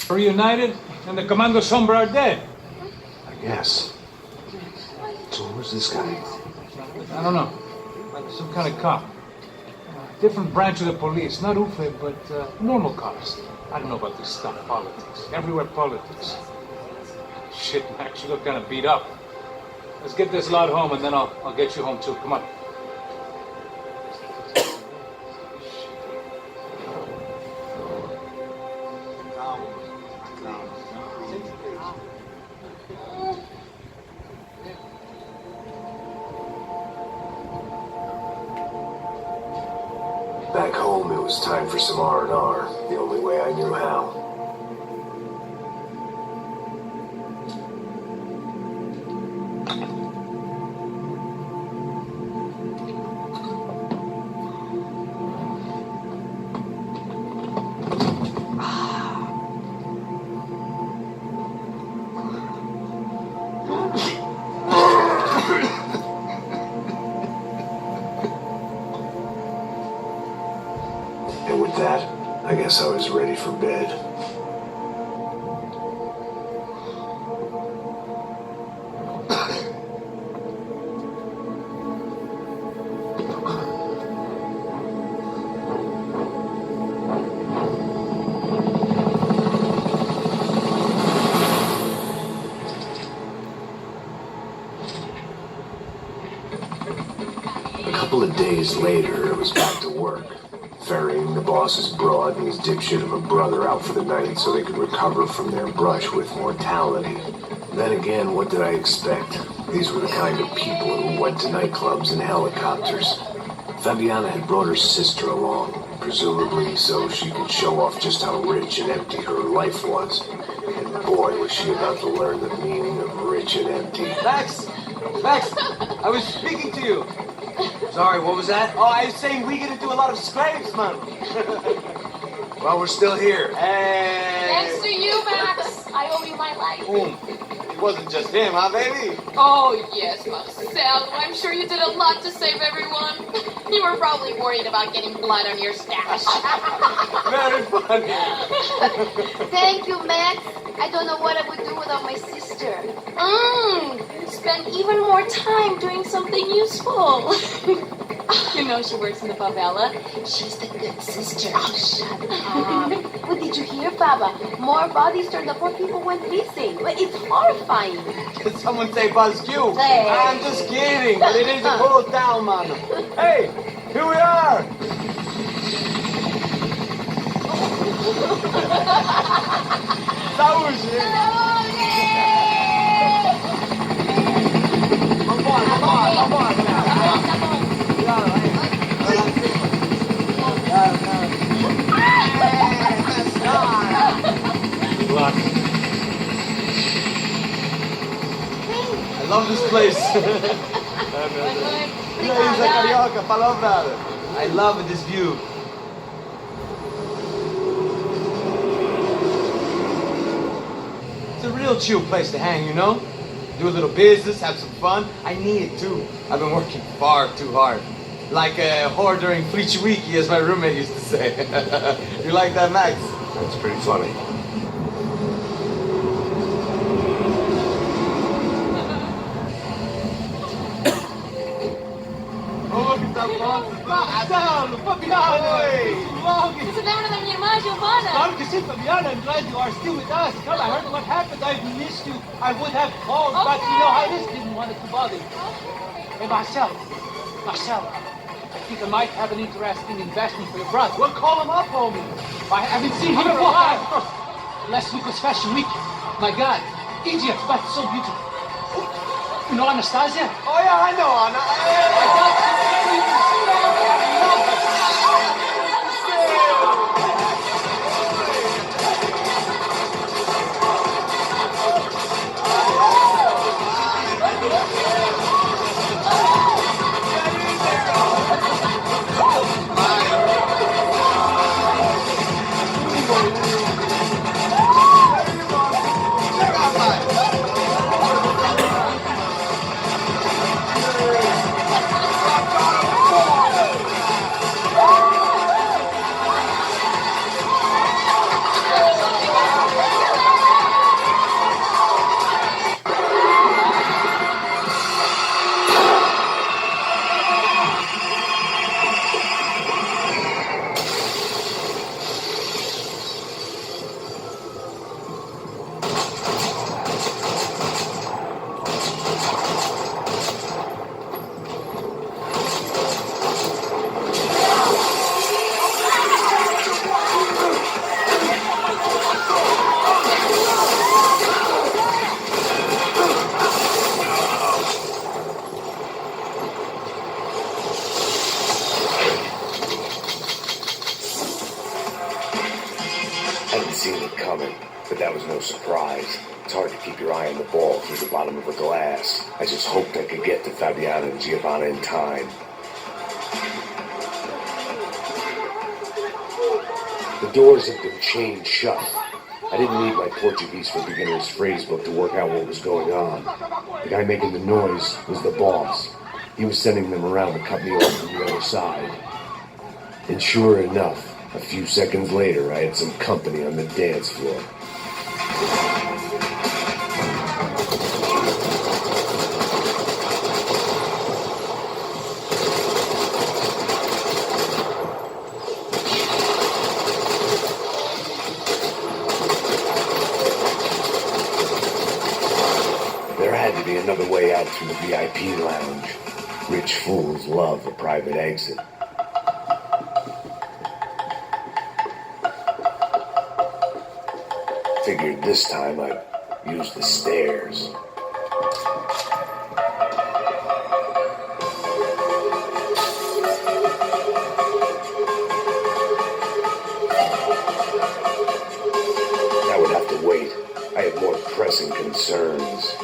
Reunited, and the Commando Sombra are dead. I guess. So who's this guy? I don't know. Some kind of cop. Different branch of the police. Not Ufe, but normal cops. I don't know about this stuff. Politics. Everywhere politics. Shit, Max, you look kind of beat up. Let's get this lot home, and then I'll get you home, too. Come on. Back home, it was time for some R&R, the only way I knew how. And with that, I guess I was ready for bed. A couple of days later, I was back to work. Ferrying the boss's broad and his dipshit of a brother out for the night so they could recover from their brush with mortality. Then again, what did I expect? These were the kind of people who went to nightclubs in helicopters. Fabiana had brought her sister along, presumably so she could show off just how rich and empty her life was. And boy, was she about to learn the meaning of rich and empty. Max! Max! I was speaking to you. Sorry, what was that? Oh, I was saying we gotta do a lot of scrapes, man. Well, we're still here. Hey! Thanks to you, Max. I owe you my life. Boom. It wasn't just him, huh, baby? Oh, yes, Marcel. I'm sure you did a lot to save everyone. You were probably worried about getting blood on your stash. Very funny. Thank you, Max. I don't know what I would do without my sister. Spend even more time doing something useful. You know she works in the favela. She's the good sister. Oh, shut up. What did you hear, Baba? More bodies turned up, more people went missing. It's horrifying. Did someone say Buzz Q? Hey. I'm just kidding, but it is a cool town, man. Hey, here we are. Saúde! Vambora, I love this place. Isla Carioca, falou, brother. I love this view. It's a real chill place to hang, you know? Do a little business, have some fun. I need it too. I've been working far too hard. Like a whore during Fleechy Weeky, as my roommate used to say. You like that, Max? That's pretty funny. Você lembra da minha irmã, Giovanna? Claro que sim, Fabiana. I'm glad you are still with us. Come, I heard what happened. I've missed you. I would have called, but you know how it is. Didn't want to bother you. Hey, Marcel, I think I might have an interesting investment for your brother. Well, call him up, homie. I haven't seen him for a while. Last week was Fashion Week. My God, Egypt, but so beautiful. You know Anastasia? Oh yeah, I know Anna. I got seen it coming, but that was no surprise. It's hard to keep your eye on the ball through the bottom of a glass. I just hoped I could get to Fabiana and Giovanna in time. The doors had been chained shut. I didn't need my Portuguese for Beginners phrase book to work out what was going on. The guy making the noise was the boss. He was sending them around to cut me off from the other side. And sure enough, a few seconds later, I had some company on the dance floor. There had to be another way out through the VIP lounge. Rich fools love a private exit. Figured this time I'd use the stairs. That would have to wait. I had more pressing concerns.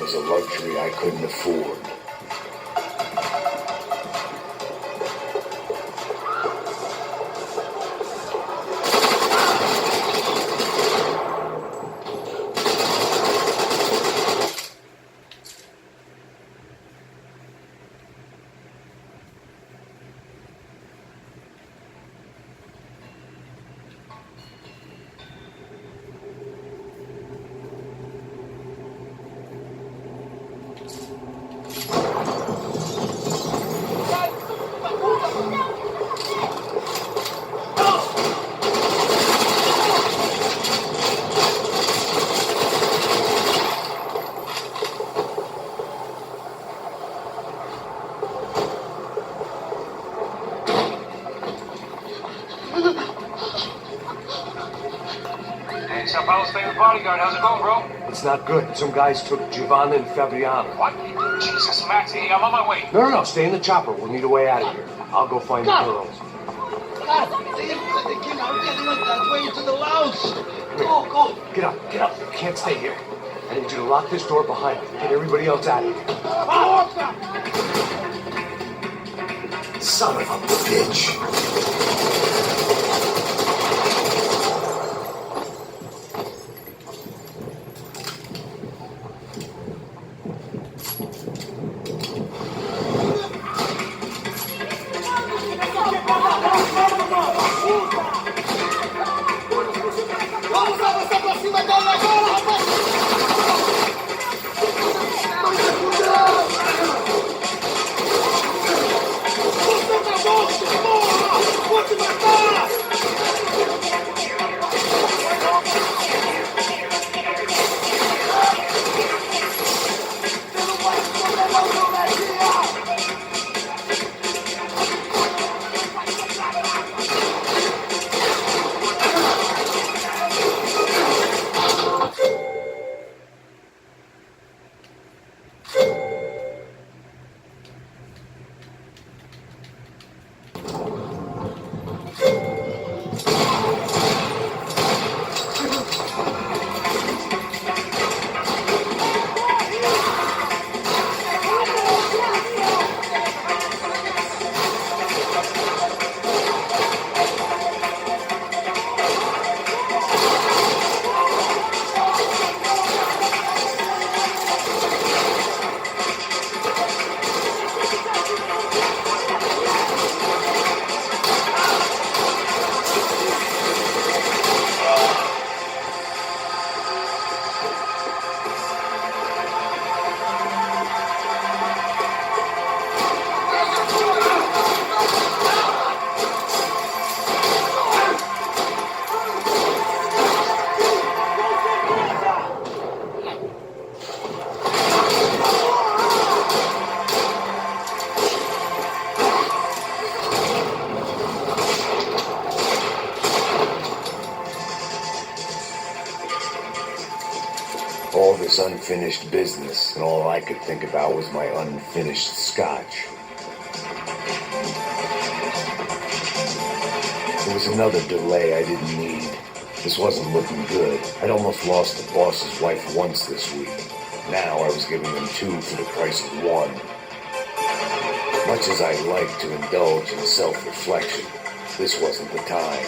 Was a luxury I couldn't afford. Hey, Sao Paulo's favorite bodyguard. How's it going, bro? It's not good. Some guys took Giovanna and Fabiana. What? Jesus, Maxie, I'm on my way. No, stay in the chopper. We'll need a way out of here. I'll go find the girls. God, they came out there. They went that way into the lounge. Go. Get up. You can't stay here. I need you to lock this door behind you. Get everybody else out of here. Son of a bitch. this unfinished business, and all I could think about was my unfinished scotch. There was another delay I didn't need. This wasn't looking good. I'd almost lost the boss's wife once this week. Now I was giving them two for the price of one. Much as I like to indulge in self-reflection, this wasn't the time.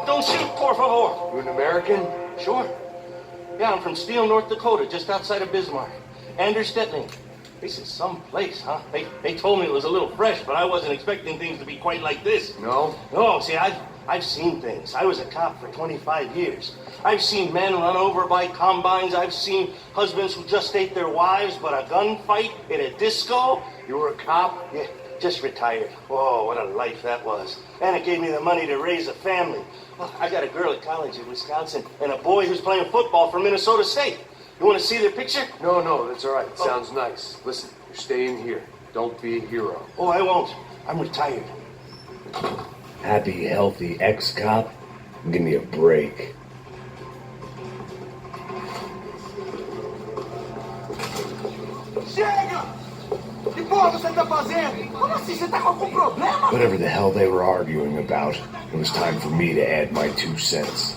Don't shoot, por favor. You an American? Sure. Yeah, I'm from Steele, North Dakota, just outside of Bismarck. Anders Stetling. This is some place, huh? They told me it was a little fresh, but I wasn't expecting things to be quite like this. No? No, see, I've seen things. I was a cop for 25 years. I've seen men run over by combines. I've seen husbands who just ate their wives, but a gunfight at a disco. You were a cop? Yeah, just retired. Oh, what a life that was. And it gave me the money to raise a family. Well, I got a girl at college in Wisconsin and a boy who's playing football for Minnesota State. You want to see their picture? No, that's all right. It sounds nice. Listen, you're staying here. Don't be a hero. Oh, I won't. I'm retired. Happy, healthy ex-cop? Give me a break. Chega! Que porra você tá fazendo? Como assim? Você tá com algum problema? Whatever the hell they were arguing about, it was time for me to add my 2 cents.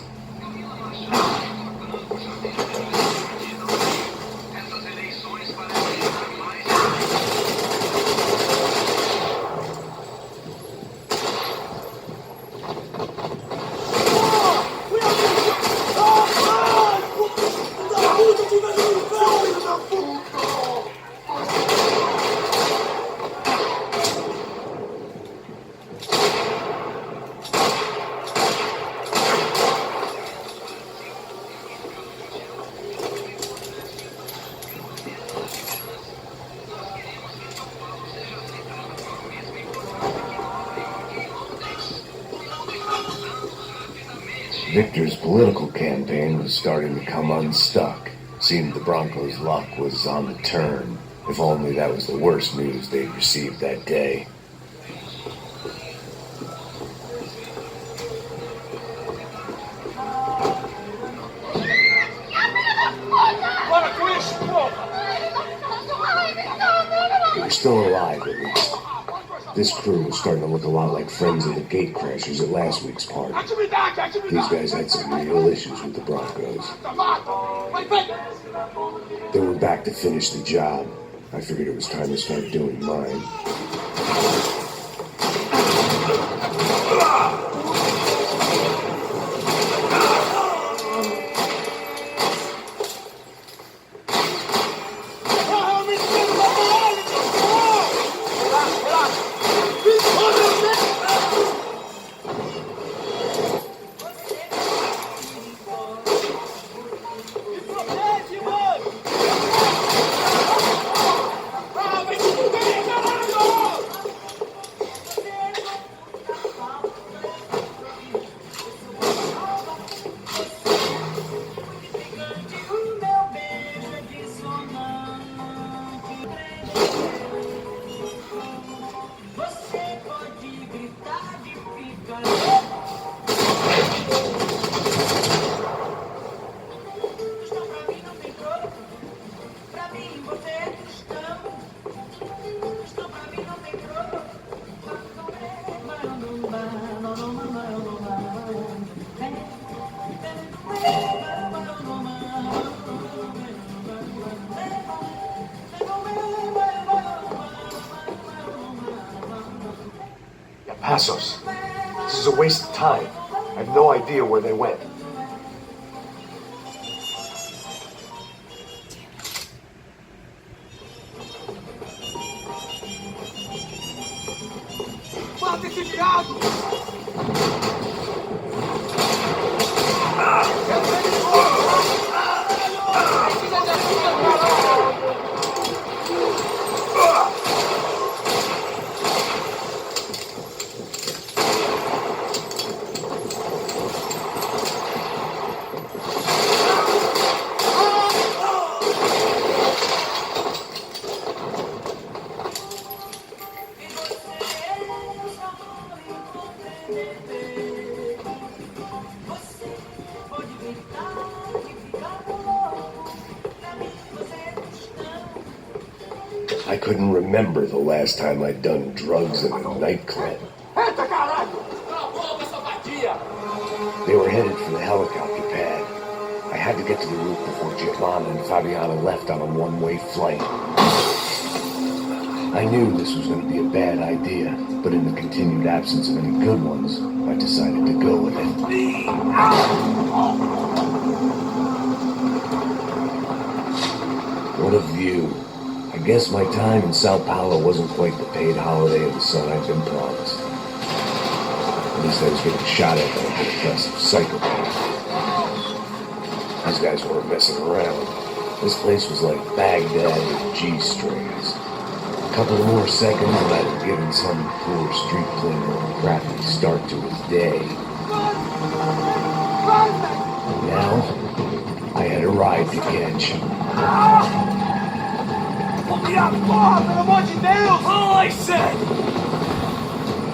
Victor's political campaign was starting to come unstuck. Seemed the Broncos' luck was on the turn. If only that was the worst news they'd received that day. Para com isso, porra! They were still alive, at least. This crew was starting to look a lot like friends of the gatecrashers at last week's party. These guys had some real issues with the Broncos. They were back to finish the job. I figured it was time to start doing mine. Passos. This is a waste of time. I have no idea where they went. Mata esse viado! Precisa de I couldn't remember the last time I'd done drugs in a nightclub. They were headed for the helicopter pad. I had to get to the roof before Giovanna and Fabiana left on a one-way flight. I knew this was going to be a bad idea, but in the continued absence of any good ones, I decided to go with it. What a view. I guess my time in Sao Paulo wasn't quite the paid holiday of the sun I'd been promised. At least I was getting shot at by a depressive psychopath. These guys weren't messing around. This place was like Baghdad with G-strings. A couple more seconds and I'd have given some poor street cleaner a crappy start to his day. Now, I had a ride to catch. I'm watching nails! All I said!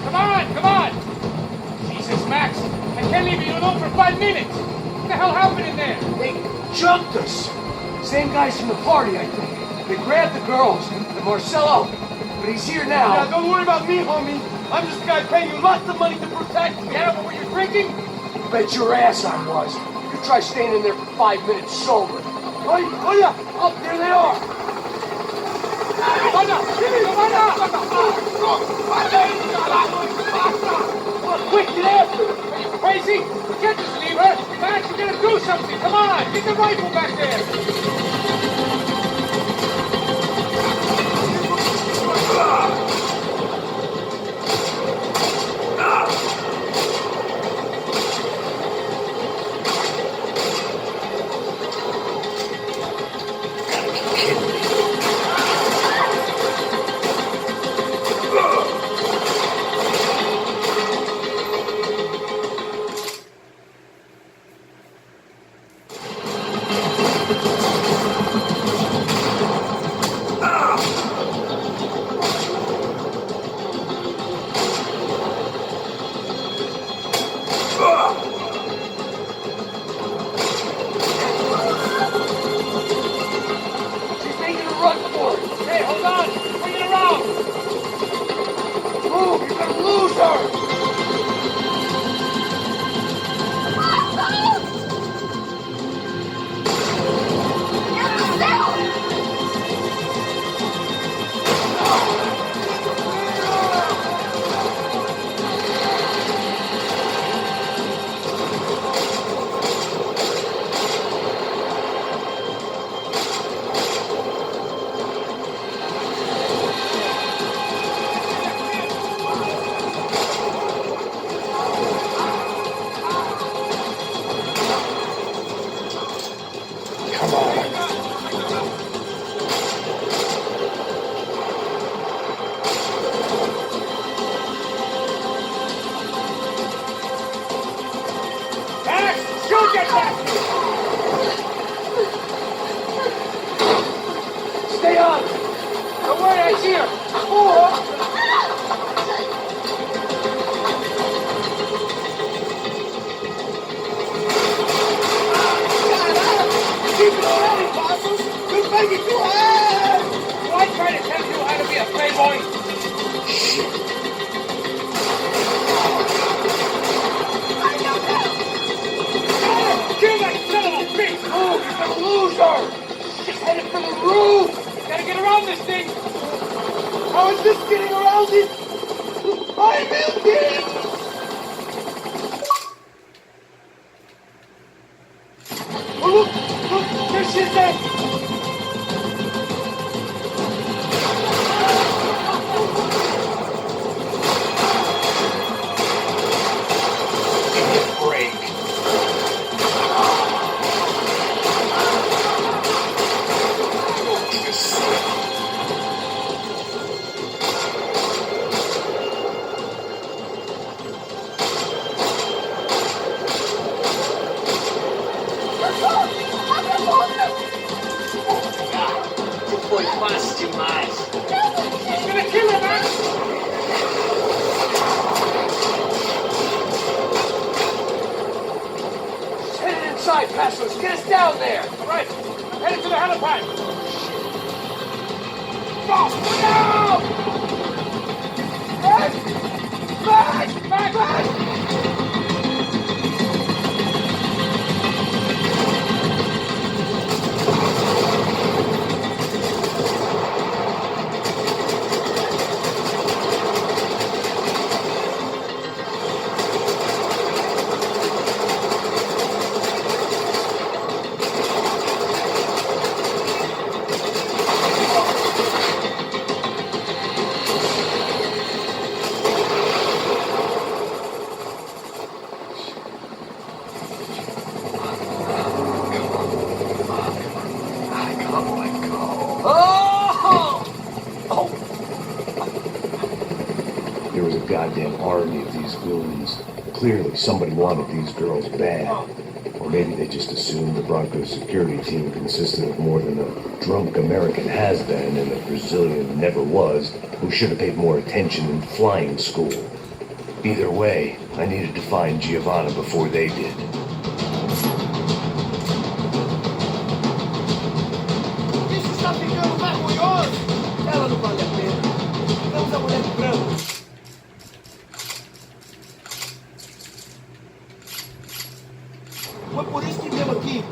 Come on! Jesus, Max, I can't leave you alone for 5 minutes. What the hell happened in there? They jumped us. Same guys from the party, I think. They grabbed the girls, and Marcelo. But he's here now. Yeah, don't worry about me, homie. I'm just the guy paying you lots of money to protect me. Yeah, but were you drinking? Bet your ass I was. You try staying in there for 5 minutes sober. Oh yeah! Oh, there they are! Quick, get after them! Are you crazy? You can't just leave her. Max, you gotta do something. Come on, get the rifle back there. Stay on! Don't worry, I see her! Keep it already, Bosses! You're making too hard! I try to tell you how to be a playboy. Kill that son of a bitch! Move, you're gonna lose her! She's headed for the roof! Gotta get around this thing. How is this getting around it? I'm in! Oh, look! There she is there! bypass us. Get us down there. All right. Headed to the helipad. No! Back! There was a goddamn army of these goons. Clearly, somebody wanted these girls bad. Or maybe they just assumed the Broncos security team consisted of more than a drunk American has-been and a Brazilian never was, who should have paid more attention in flying school. Either way, I needed to find Giovanna before they did. Isso está ficando vergonhoso! Ela não vale a pena. Vamos a mulher branca. Foi por isso que viemos aqui.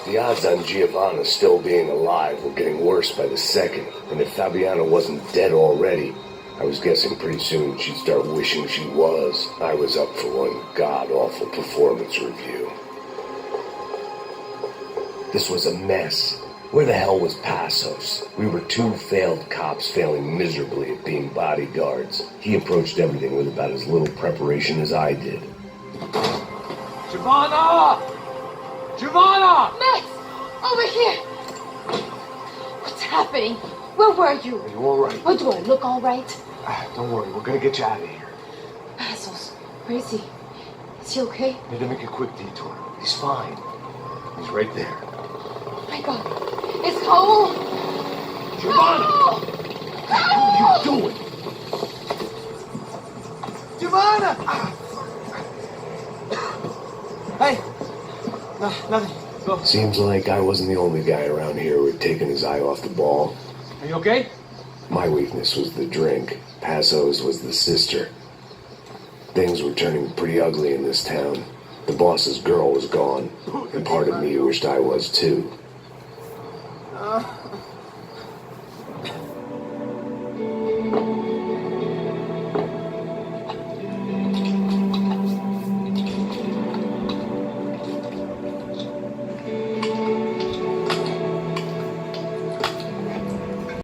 The odds on Giovanna still being alive were getting worse by the second, and if Fabiana wasn't dead already, I was guessing pretty soon she'd start wishing she was. I was up for one god-awful performance review. This was a mess. Where the hell was Passos? We were two failed cops failing miserably at being bodyguards. He approached everything with about as little preparation as I did. Giovanna! Giovanna! Max! Over here! What's happening? Where were you? Are you all right? Oh, do I look all right? Don't worry, we're gonna get you out of here. Passos, where is he? Is he okay? Need to make a quick detour. He's fine. He's right there. Oh my God. It's cold! Giovanna! What are you doing? Giovanna! Hey! No, nothing. Go. Seems like I wasn't the only guy around here who had taken his eye off the ball. Are you okay? My weakness was the drink. Passo's was the sister. Things were turning pretty ugly in this town. The boss's girl was gone, and part of me wished I was too.